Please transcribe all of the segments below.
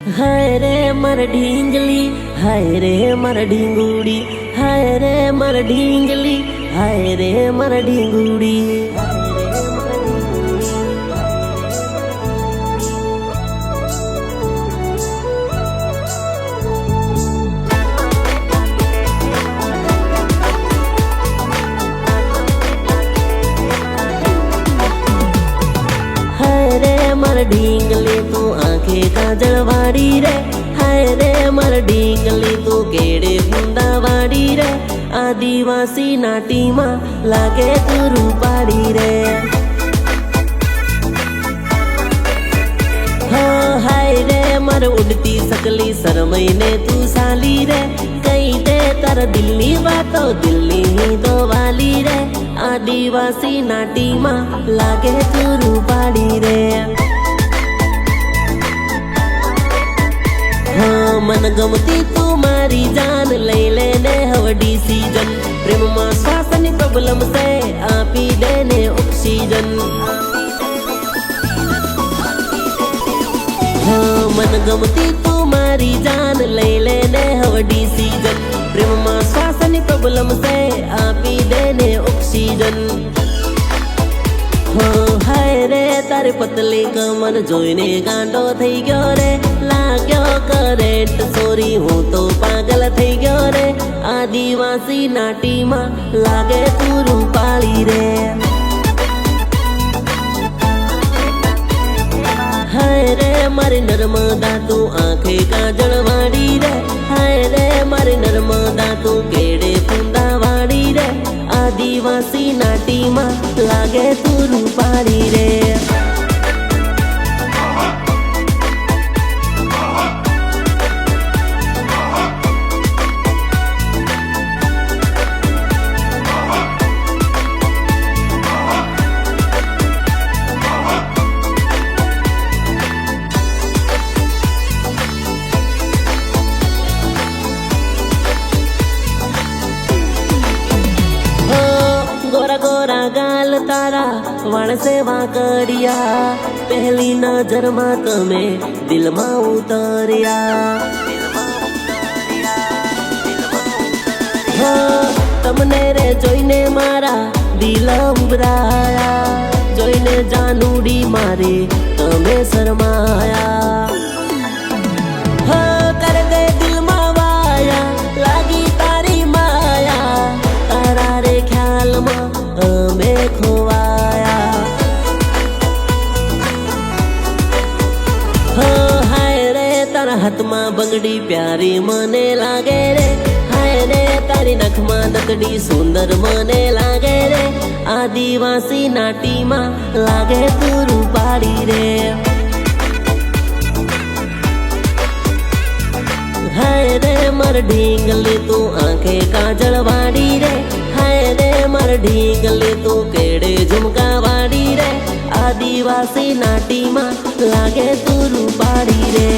हाय रे मर ढींगली, हाय रे मर ढींगूड़ी, हाय रे मर ढींगली, हाय रे मर ढींगूड़ी। हाय रे मर ढींगली तू आंखें काजलवाड़ी रे, हाय रे मर ढींगली तू केड़े बूंदावाड़ी रे। आदिवासी नाटी मां लागे तू रूपाड़ी रे। हाँ हाय रे मर उड़ती सकली शरमई ने तू साली रे। कई दे तर दिल्ली बातो दिल्ली ही दो वाली रे। आदिवासी नाटी मां लागे तू रूपाड़ी रे। हाँ मन गमती तू मारी जान लई लेने हवडी सीजन। प्रेम मां श्वासनी प्रॉब्लम से आपी देने ऑक्सीजन। हाँ मन गमती तू मारी जान लई लेने हवडी सीजन। प्रेम मां श्वासनी प्रॉब्लम से आपी देने ऑक्सीजन। हाँ हाय रे तारे पतली कमर जोईने गांडो थई गयो रे। लाग्यो करेंट सोरी हूँ तो पागल थई गयो रे। आदिवासी नाटी मां लागे तू रूपाली रे। हाय रे मारी नर्मदा तू आंखें काजलवाड़ी रे। हाय रे मारी नर्मदा तू केड़े बूंदावाड़ी रे। आदिवासी नाटी मां लागे तू रूपाड़ी रे। गोरा गोरा गाल तारा वाण से वाकड़िया। पहली नजर मां तमे दिल मां उतरिया। हाँ तमने रे जोईने मारा दिल उभराया। जोईने जानूडी मारे तमे शरमाया। हाँ कर दे दिल मां वाया लागी तारी माया। तारा रे ख्याल मां में खोवाया। हाँ हाय रे तारा हाथ मां बंगड़ी प्यारी मने लागे रे। हाय रे तारी नख मां दकड़ी सुंदर मने लागे रे। आदिवासी नाटी मां लागे तू रूपाड़ी रे। हाय रे मर ढींगली तू आंखें काजलवाड़ी रे। हाय रे मर ढींगली तू केड़े झुमकावाड़ी रे। आदिवासी नाटी मां लागे तू रूपाड़ी रे।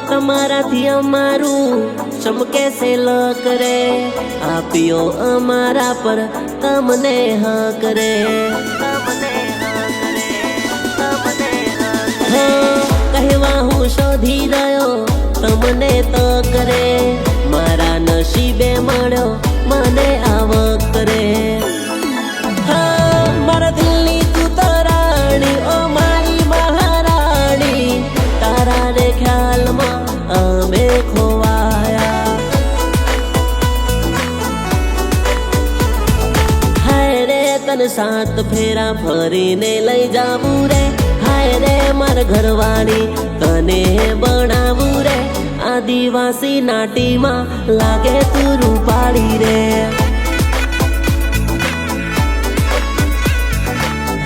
તમારાથી અમારું ચમકે છે લક રે। આપ્યો અમારા પર તમને હક રે। કહેવા હું શોધી રહ્યો તમને તક રે। મારા નસીબે મળ્યો મને આવક રે। મારા દિલની તું તો રાણી ઓ મારી મહારાણી। તારા રે ખ્યાલમાં અમે ખોવાયા। હાય રે તને સાત ફેરા ફરીને લઈ જાવું રે। હાય રે માર ઘરવાળી તને બનાવું રે। આદિવાસી નાટીમાં લાગે તું રૂપાળી રે।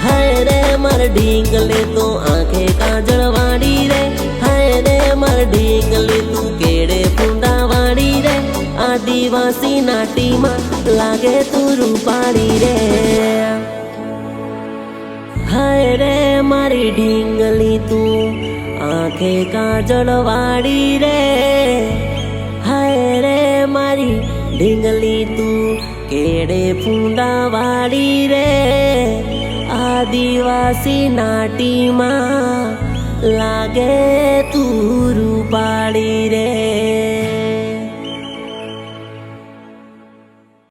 હાય રે માર ઢીંગલી તું આંખે કાજળવાળી રે। હાય રે માર ઢીંગલી તું કેડે ફૂંડાવાળી રે। આદિ આદિવાસી નાટીમાં લાગે તું રૂપાળી રે. હાય રે મારી ઢીંગલી તું આંખે કાજળ વાળી રે. હાય રે મારી ઢીંગલી તું કેડે ફૂંડા વાળી રે. આદિવાસી નાટીમાં લાગે તું રૂપાળી રે.